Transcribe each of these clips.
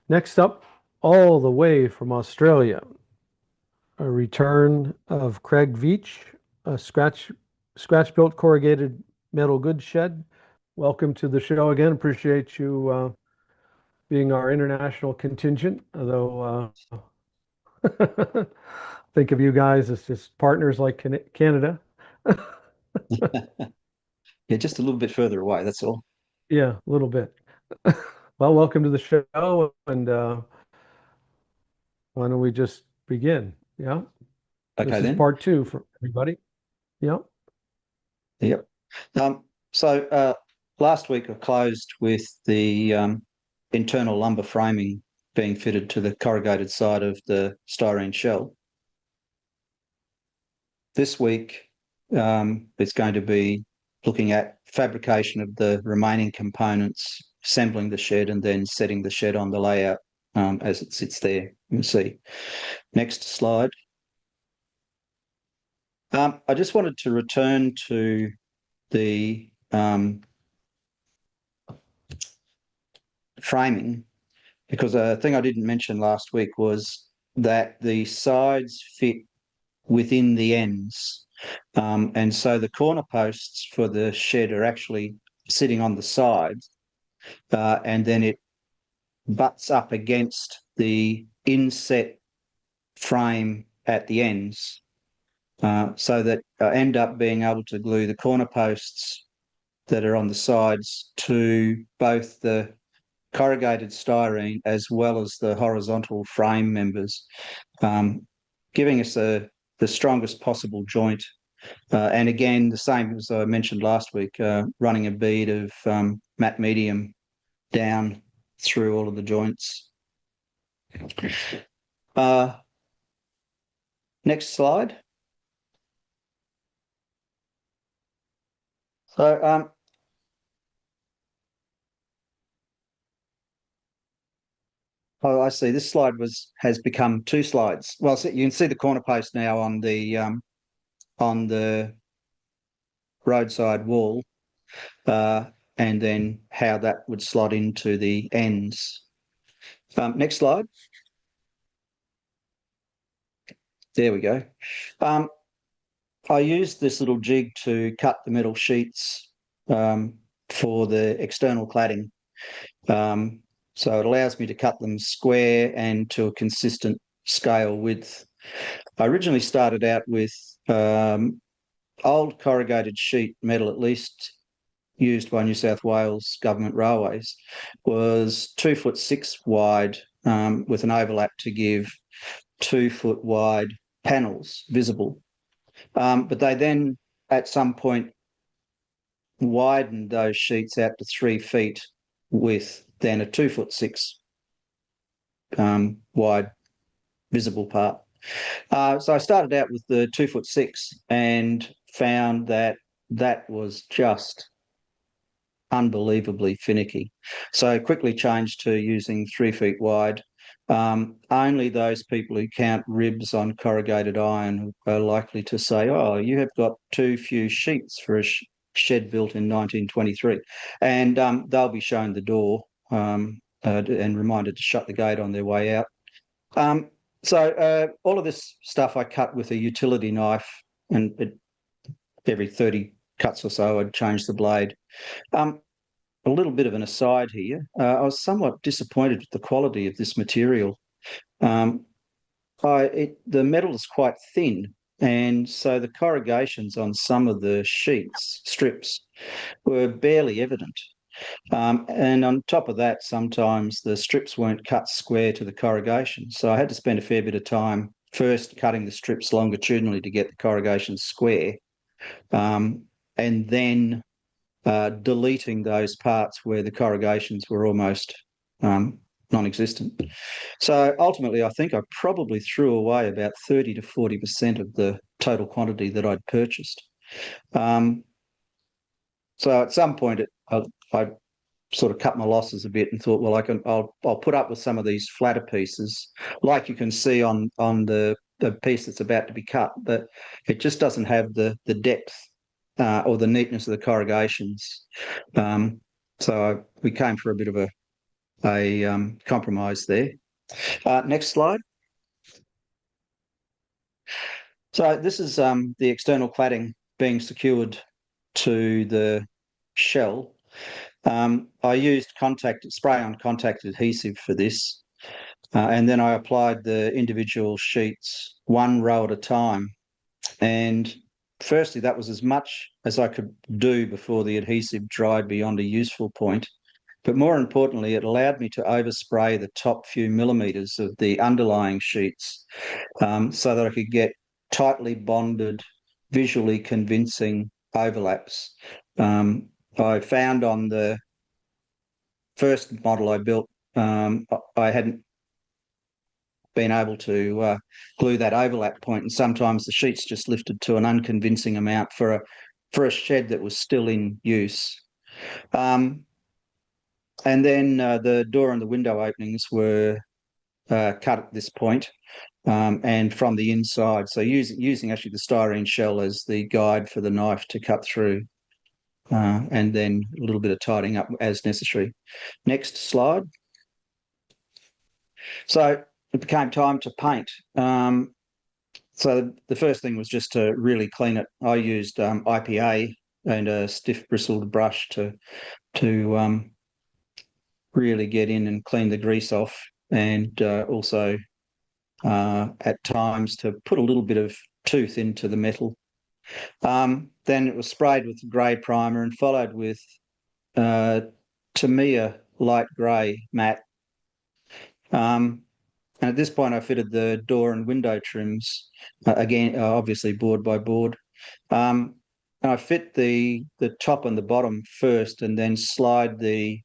Next up, all the way from Australia, a return of Craig Veitch, a scratch-built corrugated metal goods shed. Welcome to the show again. Appreciate you being our international contingent, although think of you guys as just partners like Canada. Yeah, just a little bit further away, that's all. Yeah, a little bit. Well, welcome to the show, and why don't we just begin? Yeah, Okay this is then. part two for everybody. Yeah. Yep. So last week I closed with the internal lumber framing being fitted to the corrugated side of the styrene shell. This week it's going to be looking at fabrication of the remaining components, assembling the shed and then setting the shed on the layout as it sits there. You can see. Next slide. I just wanted to return to the framing because a thing I didn't mention last week was that the sides fit within the ends. And so the corner posts for the shed are actually sitting on the sides, and then it butts up against the inset frame at the ends, so that I end up being able to glue the corner posts that are on the sides to both the corrugated styrene as well as the horizontal frame members, giving us the strongest possible joint. And again, the same as I mentioned last week, running a bead of matte medium down through all of the joints. Uh, Next slide. So oh, I see. This slide has become two slides. Well, so you can see the corner post now on the roadside wall, uh, and then how that would slot into the ends. Next slide. There we go. I used this little jig to cut the metal sheets for the external cladding. So it allows me to cut them square and to a consistent scale width. I originally started out with old corrugated sheet metal, at least used by New South Wales government railways, was 2'6" wide, with an overlap to give 2 foot wide panels visible. But they then, at some point, widened those sheets out to 3 feet with then a 2'6" wide visible part. So I started out with the 2'6" and found that that was just unbelievably finicky. So quickly changed to using 3 feet wide. Only those people who count ribs on corrugated iron are likely to say, oh, you have got too few sheets for a shed built in 1923. And they'll be shown the door and reminded to shut the gate on their way out. So all of this stuff I cut with a utility knife, and every 30 cuts or so I'd change the blade. A little bit of an aside here. I was somewhat disappointed with the quality of this material. Um, the metal is quite thin, and so the corrugations on some of the strips, were barely evident. And on top of that, sometimes the strips weren't cut square to the corrugation. So I had to spend a fair bit of time first cutting the strips longitudinally to get the corrugations square, um, and then deleting those parts where the corrugations were almost non-existent. So ultimately, I think I probably threw away about 30 to 40% of the total quantity that I'd purchased. Um, so at some point, I sort of cut my losses a bit and thought, well, I'll put up with some of these flatter pieces, like you can see on the piece that's about to be cut, but it just doesn't have the depth or the neatness of the corrugations. So we came for a bit of compromise there. Next slide. So this is the external cladding being secured to the shell. I used spray-on contact adhesive for this, and then I applied the individual sheets one row at a time. And firstly, that was as much as I could do before the adhesive dried beyond a useful point. But more importantly, it allowed me to overspray the top few millimetres of the underlying sheets, so that I could get tightly bonded, visually convincing overlaps. I found on the first model I built, I hadn't been able to glue that overlap point, and sometimes the sheets just lifted to an unconvincing amount for a shed that was still in use. And then the door and the window openings were cut at this point, and from the inside. So using actually the styrene shell as the guide for the knife to cut through, and then a little bit of tidying up as necessary. Next slide. So it became time to paint. So the first thing was just to really clean it. I used IPA and a stiff bristled brush to really get in and clean the grease off, and also at times to put a little bit of tooth into the metal. Then it was sprayed with grey primer and followed with Tamiya light grey matte. And at this point, I fitted the door and window trims, again, obviously board by board. And I fit the top and the bottom first, and then slide the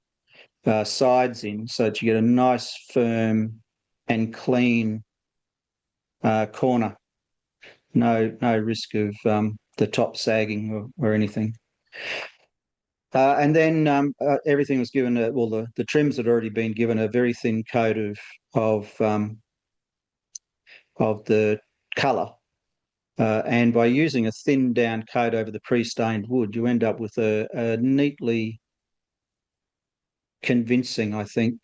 sides in so that you get a nice, firm and clean corner. No risk of the top sagging or anything. And then everything was given, the trims had already been given a very thin coat of the colour. And by using a thin down coat over the pre-stained wood, you end up with a neatly convincing, I think,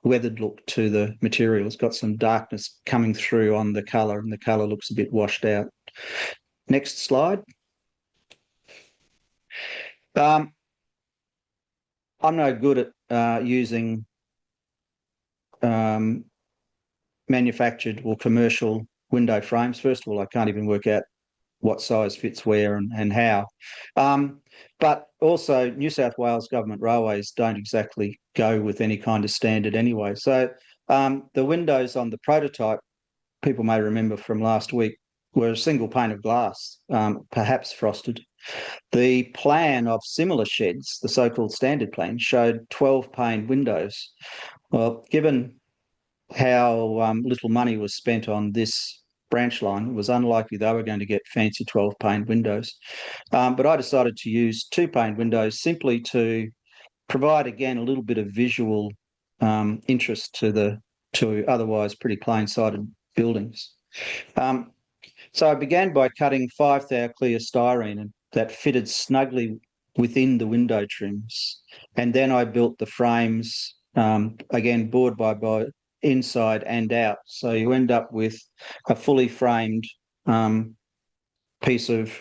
weathered look to the material. It's got some darkness coming through on the colour, and the colour looks a bit washed out. Next slide. I'm no good at using manufactured or commercial window frames. First of all, I can't even work out what size fits where and how. But also, New South Wales government railways don't exactly go with any kind of standard anyway. So the windows on the prototype, people may remember from last week, were a single pane of glass, perhaps frosted. The plan of similar sheds, the so-called standard plan, showed 12-pane windows. Well, given how little money was spent on this branch line, it was unlikely they were going to get fancy 12-pane windows. But I decided to use 2-pane windows simply to provide, again, a little bit of visual interest to otherwise pretty plain-sighted buildings. So I began by cutting 5 thou clear styrene, and that fitted snugly within the window trims. And then I built the frames, again, board by board, inside and out. So you end up with a fully framed piece of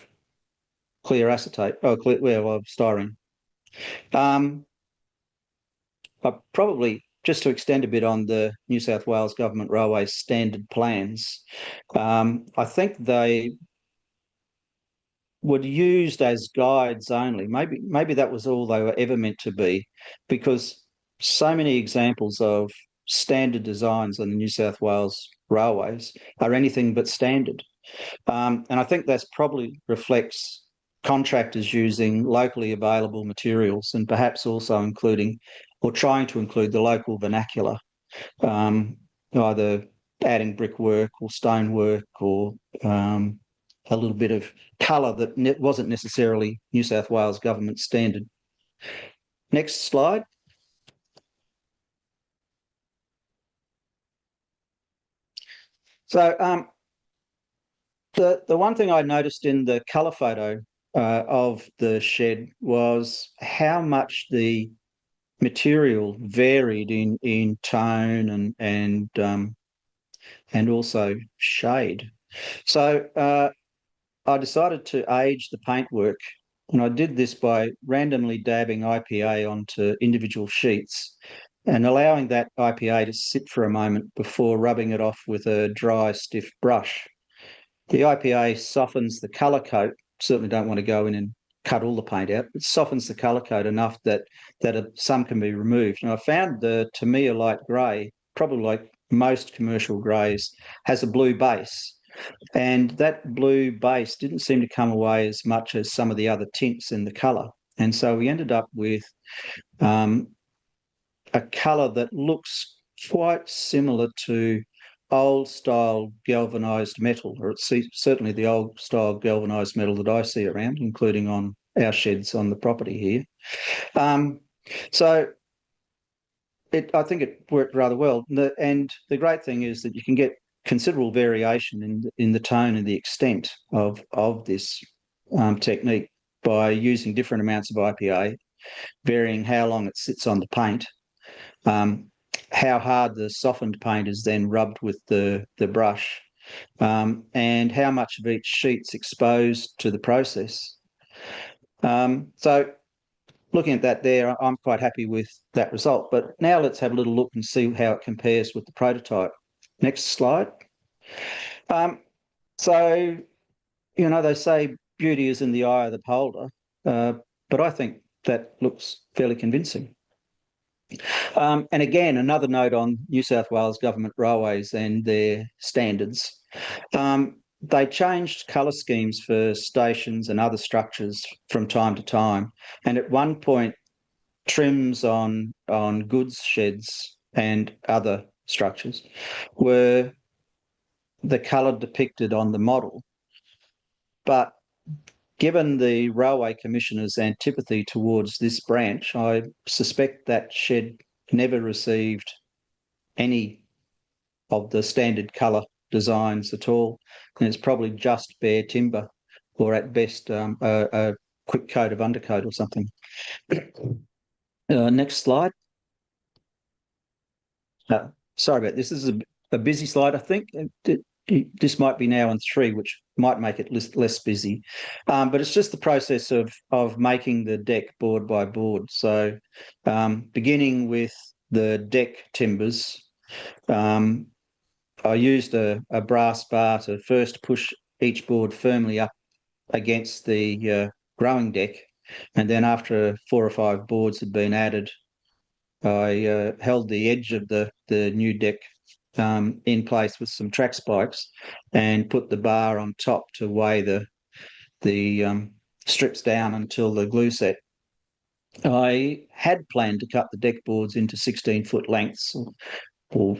clear acetate, styrene. Probably, just to extend a bit on the New South Wales Government Railways standard plans, I think they were used as guides only. Maybe that was all they were ever meant to be, because so many examples of standard designs on the New South Wales railways are anything but standard. And I think that probably reflects contractors using locally available materials, and perhaps also including or trying to include the local vernacular, either adding brickwork or stonework or a little bit of colour that wasn't necessarily New South Wales government standard. Next slide. So the one thing I noticed in the colour photo of the shed was how much the material varied in tone and also shade. So I decided to age the paintwork, and I did this by randomly dabbing IPA onto individual sheets and allowing that IPA to sit for a moment before rubbing it off with a dry, stiff brush. The IPA softens the colour coat. Certainly don't want to go in and cut all the paint out. It softens the colour coat enough that some can be removed. And I found the Tamiya light grey, probably like most commercial greys, has a blue base. And that blue base didn't seem to come away as much as some of the other tints in the colour. And so we ended up with um, a colour that looks quite similar to old style galvanised metal, or it's certainly the old style galvanised metal that I see around, including on our sheds on the property here. So I think it worked rather well. And the great thing is that you can get considerable variation in the tone and the extent of this technique by using different amounts of IPA, varying how long it sits on the paint, how hard the softened paint is then rubbed with the brush, and how much of each sheet's exposed to the process. So looking at that there, I'm quite happy with that result. But now let's have a little look and see how it compares with the prototype. Next slide. So, they say beauty is in the eye of the beholder, but I think that looks fairly convincing. And again, another note on New South Wales government railways and their standards. They changed colour schemes for stations and other structures from time to time. And at one point, trims on goods sheds and other structures were the colour depicted on the model. But given the Railway Commissioner's antipathy towards this branch, I suspect that shed never received any of the standard colour designs at all. And it's probably just bare timber, or at best a quick coat of undercoat or something. Next slide. Sorry about this. This is a busy slide, I think. This might be now on 3, which might make it less busy. But it's just the process of making the deck board by board. So beginning with the deck timbers, I used a brass bar to first push each board firmly up against the growing deck. And then after 4 or 5 boards had been added, I held the edge of the new deck in place with some track spikes and put the bar on top to weigh the strips down until the glue set. I had planned to cut the deck boards into 16-foot lengths or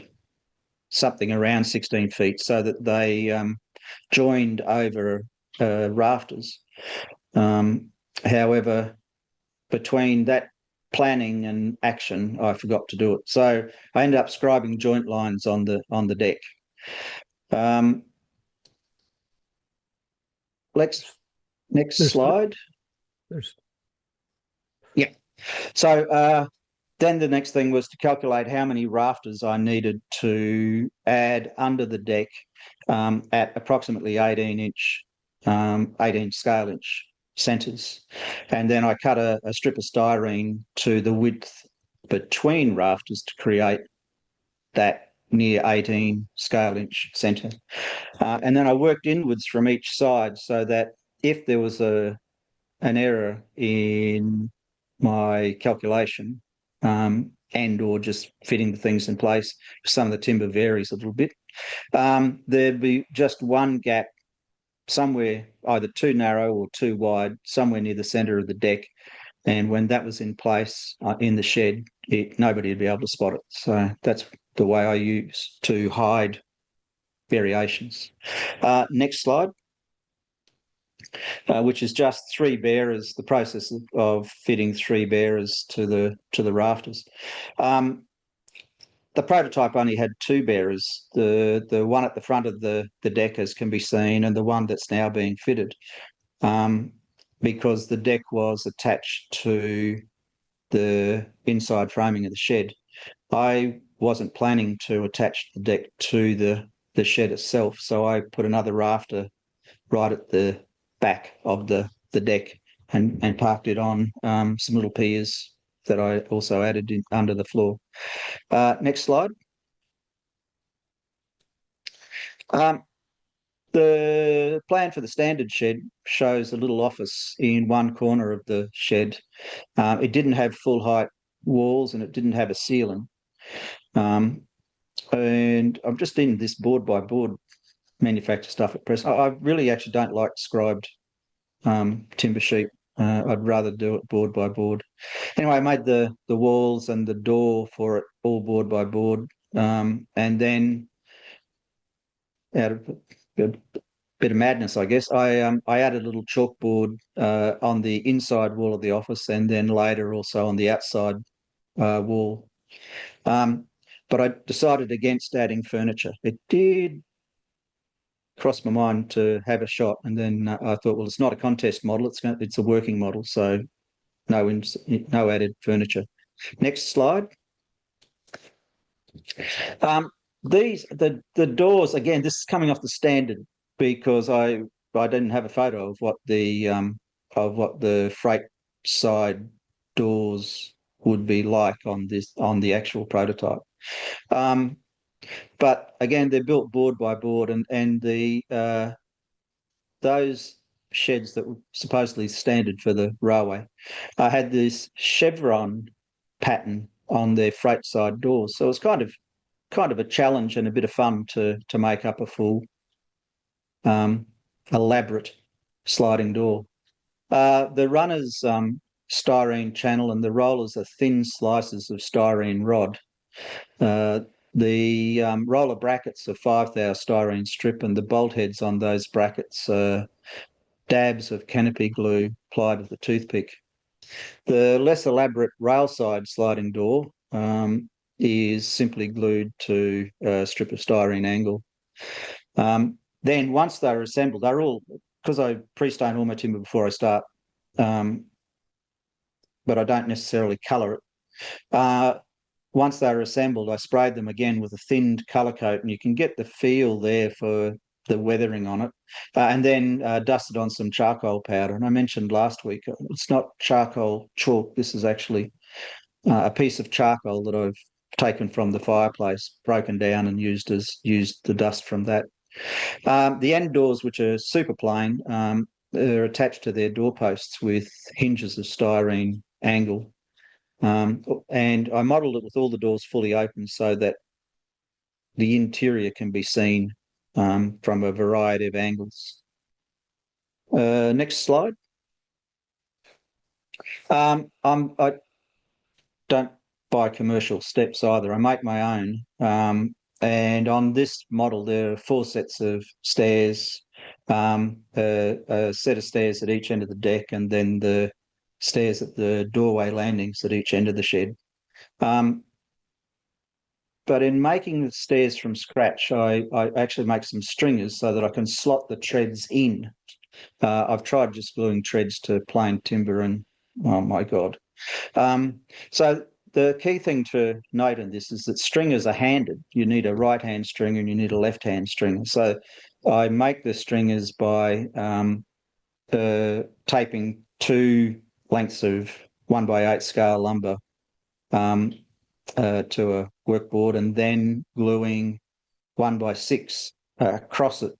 something around 16 feet so that they joined over rafters. However, between that planning and action, I forgot to do it. So I ended up scribing joint lines on the deck. Next slide. Yeah. So then the next thing was to calculate how many rafters I needed to add under the deck at approximately 18 scale inch centres. And then I cut a strip of styrene to the width between rafters to create that near 18 scale inch centre. And then I worked inwards from each side so that if there was an error in my calculation and or just fitting the things in place, some of the timber varies a little bit, there'd be just one gap somewhere either too narrow or too wide, somewhere near the centre of the deck. And when that was in place in the shed, nobody would be able to spot it. So that's the way I use to hide variations. Next slide, which is just 3 bearers, the process of fitting 3 bearers to the rafters. The prototype only had 2 bearers, the one at the front of the deck, as can be seen, and the one that's now being fitted, because the deck was attached to the inside framing of the shed. I wasn't planning to attach the deck to the shed itself, so I put another rafter right at the back of the deck and parked it on some little piers that I also added in under the floor. Next slide. Um, the plan for the standard shed shows a little office in one corner of the shed. It didn't have full height walls and it didn't have a ceiling. And I'm just in this board by board manufacture stuff at present. I really actually don't like scribed timber sheet. I'd rather do it board by board. Anyway, I made the walls and the door for it all board by board. And then out of a bit of madness, I guess, I added a little chalkboard on the inside wall of the office and then later also on the outside wall. But I decided against adding furniture. It did cross my mind to have a shot, and then I thought, well, it's not a contest model; it's a working model, so no added furniture. Next slide. The doors again. This is coming off the standard because I didn't have a photo of what the freight side doors would be like on the actual prototype. But again, they're built board by board, and those sheds that were supposedly standard for the railway had this chevron pattern on their freight side doors. So it's kind of a challenge and a bit of fun to make up a full elaborate sliding door. The runner's styrene channel and the rollers are thin slices of styrene rod. The roller brackets are 5 thou styrene strip, and the bolt heads on those brackets are dabs of canopy glue applied with a toothpick. The less elaborate railside sliding door is simply glued to a strip of styrene angle. Then once they're assembled, they're all, because I pre-stain all my timber before I start, but I don't necessarily colour it. Once they're assembled, I sprayed them again with a thinned colour coat, and you can get the feel there for the weathering on it, and then dusted on some charcoal powder. And I mentioned last week, it's not charcoal chalk. This is actually a piece of charcoal that I've taken from the fireplace, broken down and used the dust from that. The end doors, which are super plain, are attached to their doorposts with hinges of styrene angle. And I modelled it with all the doors fully open so that the interior can be seen from a variety of angles. Next slide. I don't buy commercial steps either. I make my own. And on this model, there are 4 sets of stairs, a set of stairs at each end of the deck, and then the stairs at the doorway landings at each end of the shed. But in making the stairs from scratch, I actually make some stringers so that I can slot the treads in. I've tried just gluing treads to plain timber and, oh my God. So the key thing to note in this is that stringers are handed. You need a right-hand stringer and you need a left-hand stringer. So I make the stringers by taping 2 lengths of 1x8 scale lumber to a workboard and then gluing 1x6 across it.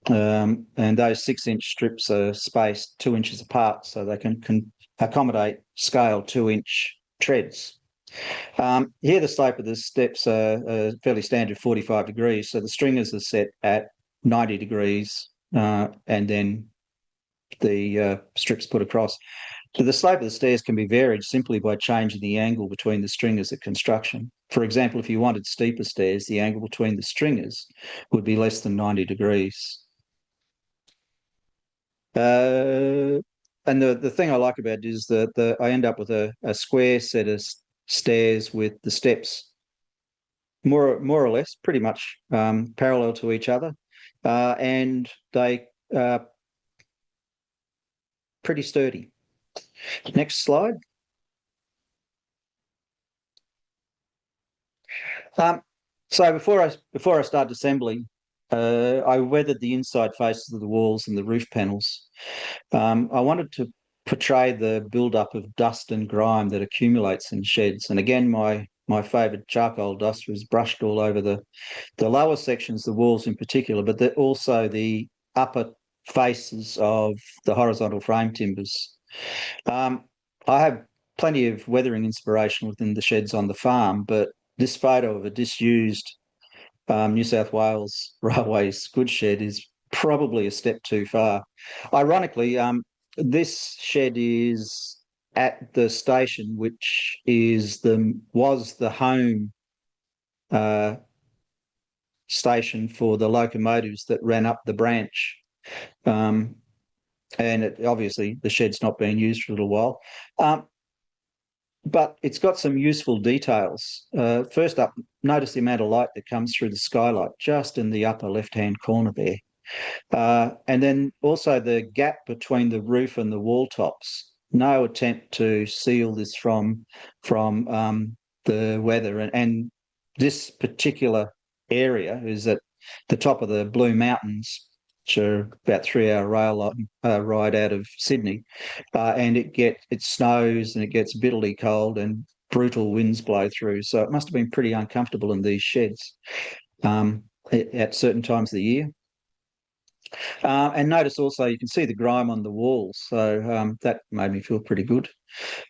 And those 6-inch strips are spaced 2 inches apart so they can accommodate scale 2-inch treads. Here the slope of the steps are fairly standard 45 degrees, so the stringers are set at 90 degrees and then the strips put across. So the slope of the stairs can be varied simply by changing the angle between the stringers at construction. For example, if you wanted steeper stairs, the angle between the stringers would be less than 90 degrees. And the thing I like about it is that I end up with a square set of stairs with the steps more or less pretty much parallel to each other, and they are pretty sturdy. Next slide. Um, so before I started assembling, I weathered the inside faces of the walls and the roof panels. I wanted to portray the build-up of dust and grime that accumulates in sheds. And again, my favourite charcoal dust was brushed all over the lower sections, the walls in particular, but also the upper faces of the horizontal frame timbers. Um, I have plenty of weathering inspiration within the sheds on the farm, but this photo of a disused New South Wales Railways goods shed is probably a step too far. Ironically, this shed is at the station, which was the home uh, station for the locomotives that ran up the branch. Um, obviously, the shed's not being used for a little while. But it's got some useful details. First up, notice the amount of light that comes through the skylight just in the upper left-hand corner there. And then also the gap between the roof and the wall tops. No attempt to seal this from the weather. And this particular area is at the top of the Blue Mountains, which are about 3 hour ride out of Sydney. And it snows and it gets bitterly cold and brutal winds blow through. So it must have been pretty uncomfortable in these sheds at certain times of the year. And notice also you can see the grime on the walls, so that made me feel pretty good.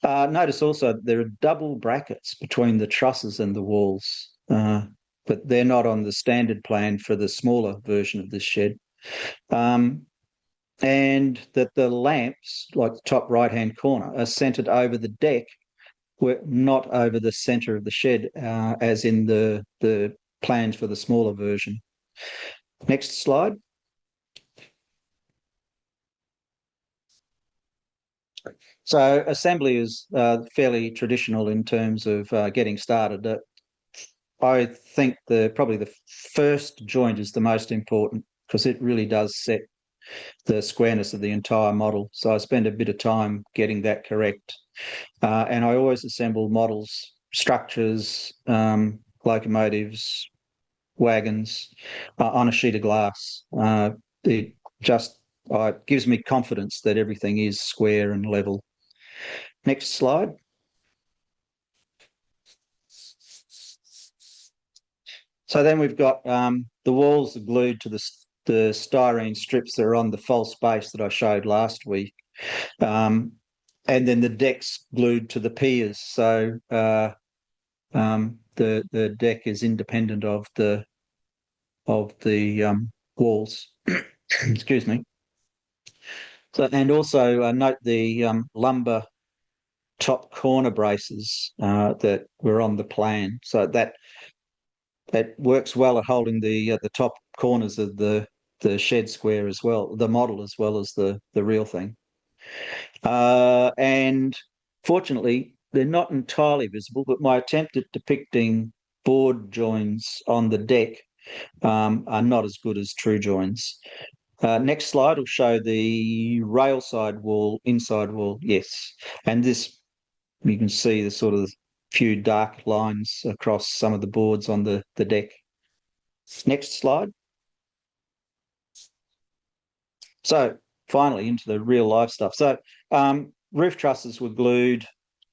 Notice also there are double brackets between the trusses and the walls, but they're not on the standard plan for the smaller version of this shed. And that the lamps, like the top right-hand corner, are centred over the deck, not over the centre of the shed, as in the plans for the smaller version. Next slide. So assembly is fairly traditional in terms of getting started. I think probably the first joint is the most important because it really does set the squareness of the entire model. So I spend a bit of time getting that correct. And I always assemble models, structures, locomotives, wagons on a sheet of glass. It just gives me confidence that everything is square and level. Next slide. So then we've got the walls are glued to the styrene strips that are on the false base that I showed last week. And then the deck's glued to the piers. So the deck is independent of the walls. Excuse me. So and also note the lumber top corner braces that were on the plan. So that works well at holding the top corners of the shed square as well, the model as well as the real thing. And fortunately, they're not entirely visible, but my attempt at depicting board joins on the deck are not as good as true joins. Next slide will show the rail side wall, inside wall, yes. And this, you can see the sort of few dark lines across some of the boards on the deck. Next slide. So finally into the real life stuff. So roof trusses were glued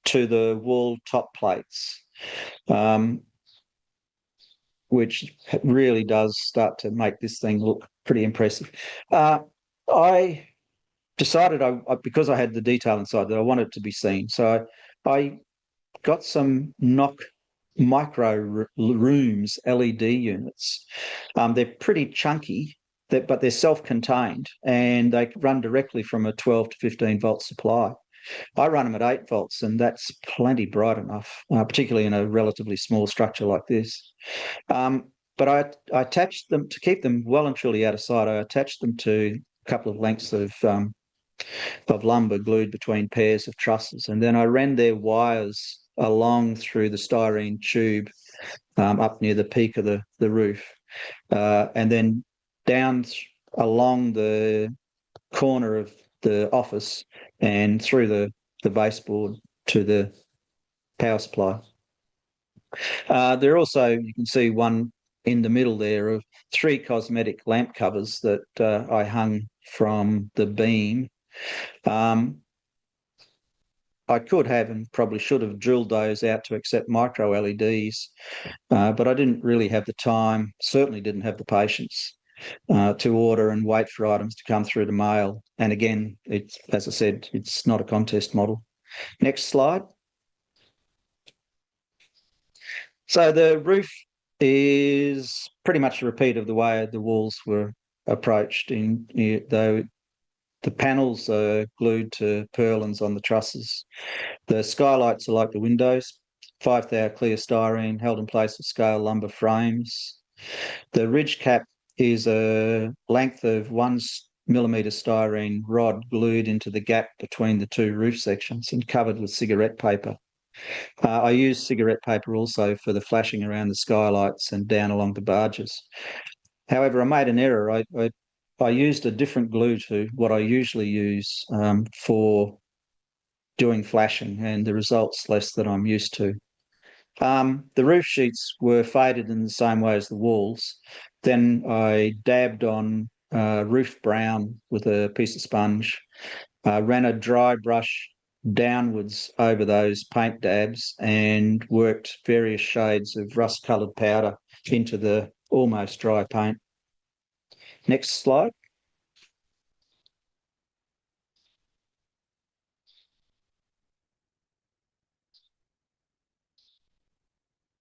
to the wall top plates, which really does start to make this thing look pretty impressive. I decided because I had the detail inside that I wanted it to be seen. So I got some knock micro rooms LED units. They're pretty chunky, but they're self-contained and they run directly from a 12 to 15 volt supply. I run them at 8 volts and that's plenty bright enough, particularly in a relatively small structure like this. But I attached them to keep them well and truly out of sight. I attached them to a couple of lengths of lumber glued between pairs of trusses, and then I ran their wires along through the styrene tube up near the peak of the roof, and then down along the corner of the office and through the baseboard to the power supply. There are also, you can see one in the middle there of 3 cosmetic lamp covers that I hung from the beam. Um, I could have and probably should have drilled those out to accept micro LEDs, but I didn't really have the time, certainly didn't have the patience to order and wait for items to come through the mail. And again, it's, as I said, it's not a contest model. Next slide. So the roof is pretty much a repeat of the way the walls were approached, though the panels are glued to purlins on the trusses. The skylights are like the windows, 5 thou clear styrene held in place with scale lumber frames. The ridge cap is a length of 1 millimetre styrene rod glued into the gap between the 2 roof sections and covered with cigarette paper. I use cigarette paper also for the flashing around the skylights and down along the barges. However, I made an error. I used a different glue to what I usually use for doing flashing, and the result's less than I'm used to. The roof sheets were faded in the same way as the walls. Then I dabbed on roof brown with a piece of sponge, ran a dry brush downwards over those paint dabs and worked various shades of rust-coloured powder into the almost dry paint. Next slide.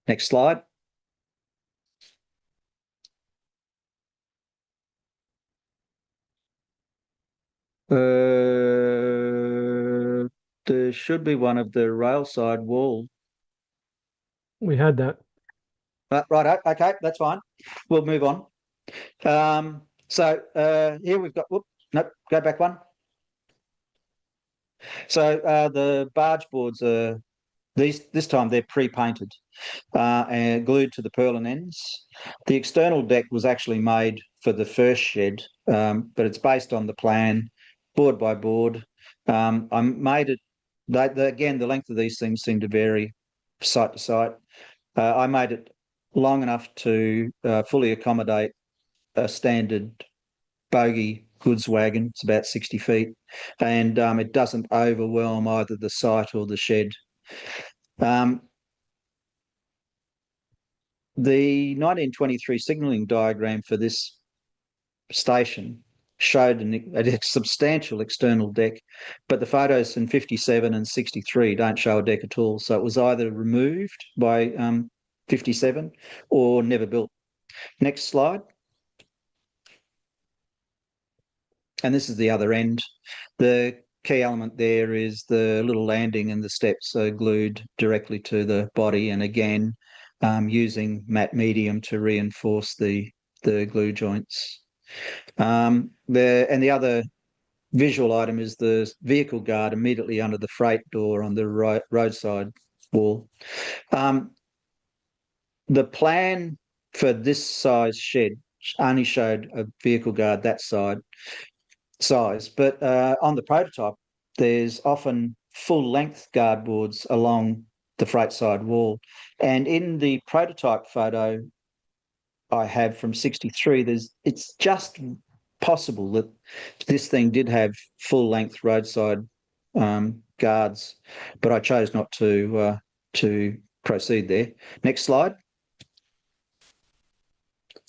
Next slide. There should be one of the rail side wall. We had that. Right, okay, that's fine. We'll move on. Here we've got, nope, go back one. So the barge boards are, this time they're pre-painted and glued to the purlin ends. The external deck was actually made for the first shed, but it's based on the plan, board by board. I made it, again, the length of these things seem to vary site to site. I made it long enough to fully accommodate a standard bogie goods wagon. It's about 60 feet, and it doesn't overwhelm either the site or the shed. Um, the 1923 signalling diagram for this station showed a substantial external deck, but the photos in 57 and 63 don't show a deck at all. So it was either removed by 57 or never built. Next slide. And this is the other end. The key element there is the little landing, and the steps are glued directly to the body, and again, using matte medium to reinforce the glue joints. The other visual item is the vehicle guard immediately under the freight door on the roadside wall. The plan for this size shed only showed a vehicle guard that size, but on the prototype, there's often full-length guard boards along the freight side wall. And in the prototype photo I have from 63, it's just possible that this thing did have full-length roadside guards, but I chose not to proceed there. Next slide.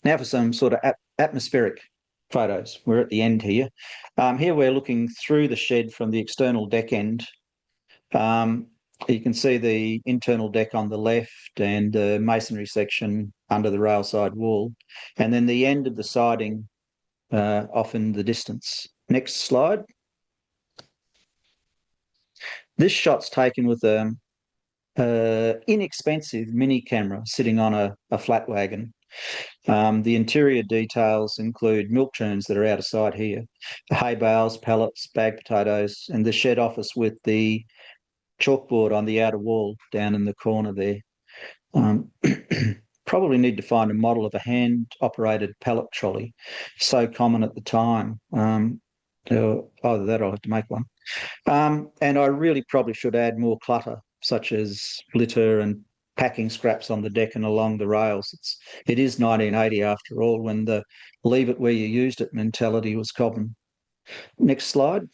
Now for some sort of atmospheric photos. We're at the end here. Here we're looking through the shed from the external deck end. You can see the internal deck on the left and the masonry section under the railside wall, and then the end of the siding off in the distance. Next slide. This shot's taken with an inexpensive mini camera sitting on a flat wagon. The interior details include milk churns that are out of sight here, hay bales, pallets, bagged potatoes, and the shed office with the chalkboard on the outer wall down in the corner there. Probably need to find a model of a hand-operated pallet trolley, so common at the time. Either that or I'll have to make one. And I really probably should add more clutter, such as litter and packing scraps on the deck and along the rails. It is 1980 after all, when the leave it where you used it mentality was common. Next slide.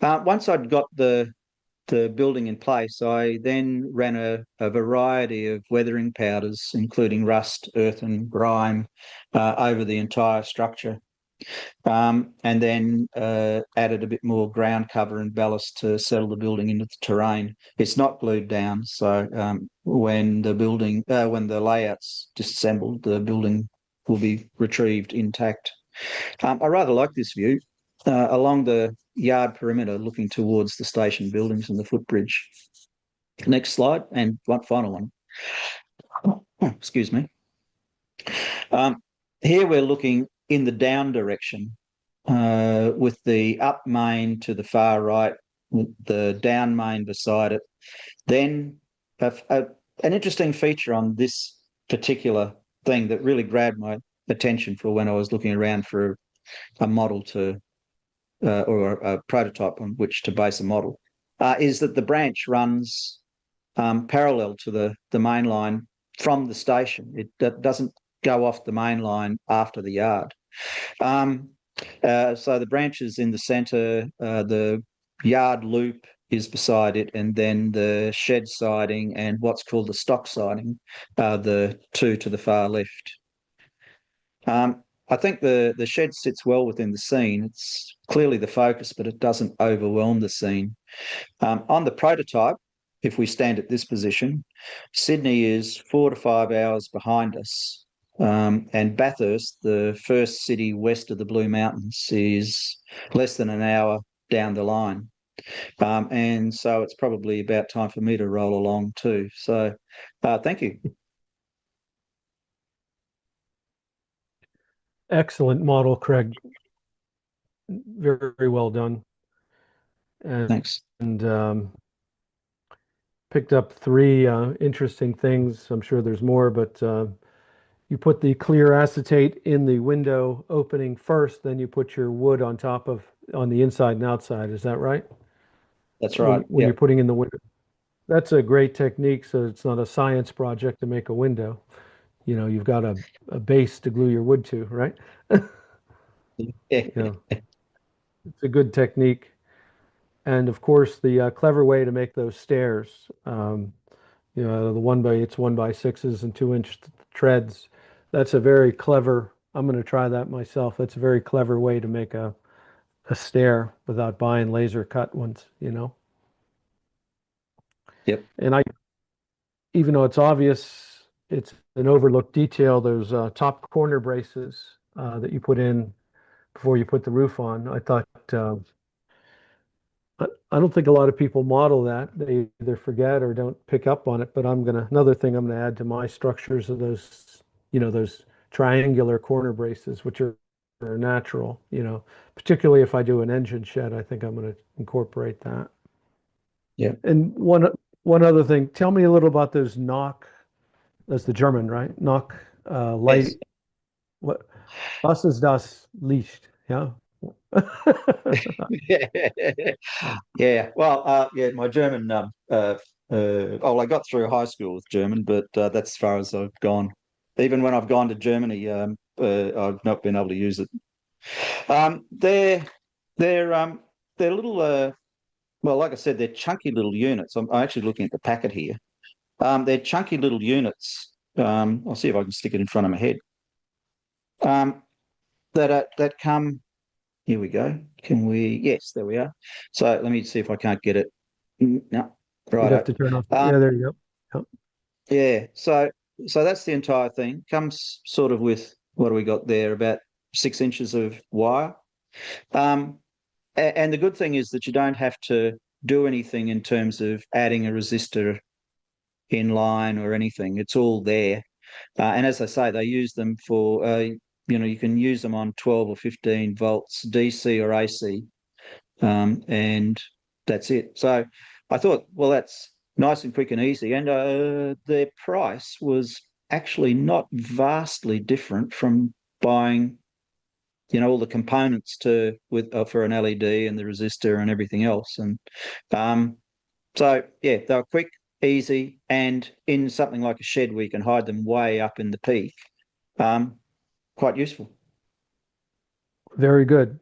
Once I'd got the building in place, I then ran a variety of weathering powders, including rust, earth, and grime, over the entire structure. And then added a bit more ground cover and ballast to settle the building into the terrain. It's not glued down, so when the layout's disassembled, the building will be retrieved intact. I rather like this view along the yard perimeter, looking towards the station buildings and the footbridge. Next slide, and one final one. Oh, excuse me. Um, Here we're looking in the down direction, with the up main to the far right, with the down main beside it. Then an interesting feature on this particular thing that really grabbed my attention for when I was looking around for a model to or a prototype on which to base a model, is that the branch runs parallel to the main line from the station. It doesn't go off the main line after the yard. Um, so the branch is in the centre, the yard loop is beside it, and then the shed siding and what's called the stock siding are the two to the far left. I think the shed sits well within the scene. It's clearly the focus, but it doesn't overwhelm the scene. On the prototype, if we stand at this position, Sydney is 4 to 5 hours behind us. And Bathurst, the first city west of the Blue Mountains, is less than an hour down the line. And so it's probably about time for me to roll along too. So thank you. Excellent model, Craig. Very, very well done. And, Thanks. and picked up three interesting things. I'm sure there's more, but you put the clear acetate in the window opening first, then you put your wood on the inside and outside. Is that right? That's When right. when you're Yep. putting in the window. That's a great technique, so it's not a science project to make a window. You've got a base to glue your wood to, right? Yeah. You know, it's a good technique. And of course, the clever way to make those stairs, the it's 1x6s and 2-inch treads. That's a very clever, I'm going to try that myself. That's a very clever way to make a stair without buying laser cut ones. Yep. And even though it's obvious, it's an overlooked detail, those top corner braces that you put in before you put the roof on. I don't think a lot of people model that. They either forget or don't pick up on it. But another thing I'm gonna add to my structures are those triangular corner braces, which are natural. Particularly if I do an engine shed, I think I'm gonna incorporate that. Yep. And one other thing, tell me a little about those knock. That's the German, right? Knock Yes. light. What? Was ist das Licht? Yeah. Yeah. Well, yeah, my German, well, I got through high school with German, but that's as far as I've gone. Even when I've gone to Germany, I've not been able to use it. Um, they're they're they're little, well, like I said, they're chunky little units. I'm actually looking at the packet here. They're chunky little units. I'll see if I can stick it in front of my head. Um, that come. Here we go. Can we? Yes, there we are. So let me see if I can't get it. No, You'd have right. to turn off. Um, Yeah, there you go. Yep. yeah. So that's the entire thing. Comes sort of with what do we got there? About 6 inches of wire. Um, and the good thing is that you don't have to do anything in terms of adding a resistor in line or anything. It's all there. And as I say, they use them for, you can use them on 12 or 15 volts, DC or AC, and that's it. So I thought, well, that's nice and quick and easy. And their price was actually not vastly different from buying, all the components for an LED and the resistor and everything else. And um, So yeah, they were quick, easy, and in something like a shed where you can hide them way up in the peak, um, quite useful. Very good.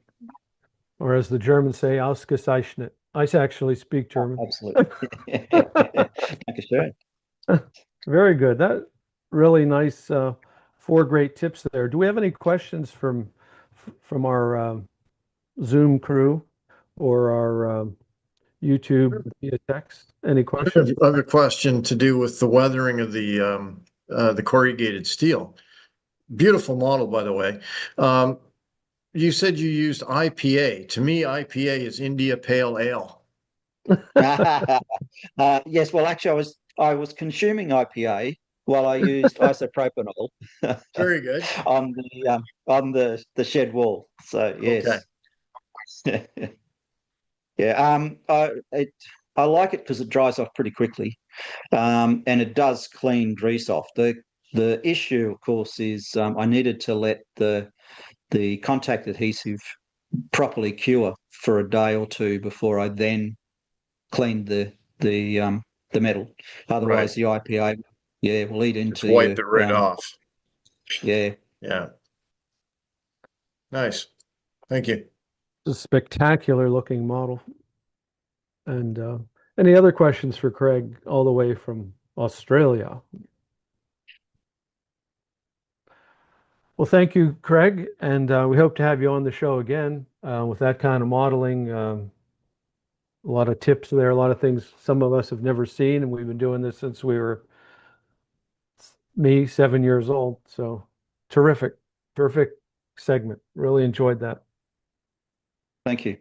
Or as the Germans say, ausgezeichnet. I actually speak German. Absolutely. Dankeschön. Very good. That really nice, four great tips there. Do we have any questions from our Zoom crew or our YouTube via text? Any questions? I have a question to do with the weathering of the corrugated steel. Beautiful model, by the way. Um, you said you used IPA. To me, IPA is India Pale Ale. Yes, well, actually, I was consuming IPA while I used isopropanol Very good. on the shed wall. So Okay. yes, yeah. I like it because it dries off pretty quickly, and it does clean grease off. The issue, of course, is I needed to let the contact adhesive properly cure for a day or two before I then cleaned the metal. Right. Otherwise, the IPA, yeah, will eat Just into wiped your it right off. yeah. Yeah. Nice. Thank you. It's a spectacular looking model. And any other questions for Craig all the way from Australia? Well, thank you, Craig, and we hope to have you on the show again with that kind of modeling. A lot of tips there, a lot of things some of us have never seen, and we've been doing this since we were 7 years old. So terrific, terrific segment. Really enjoyed that. Thank you.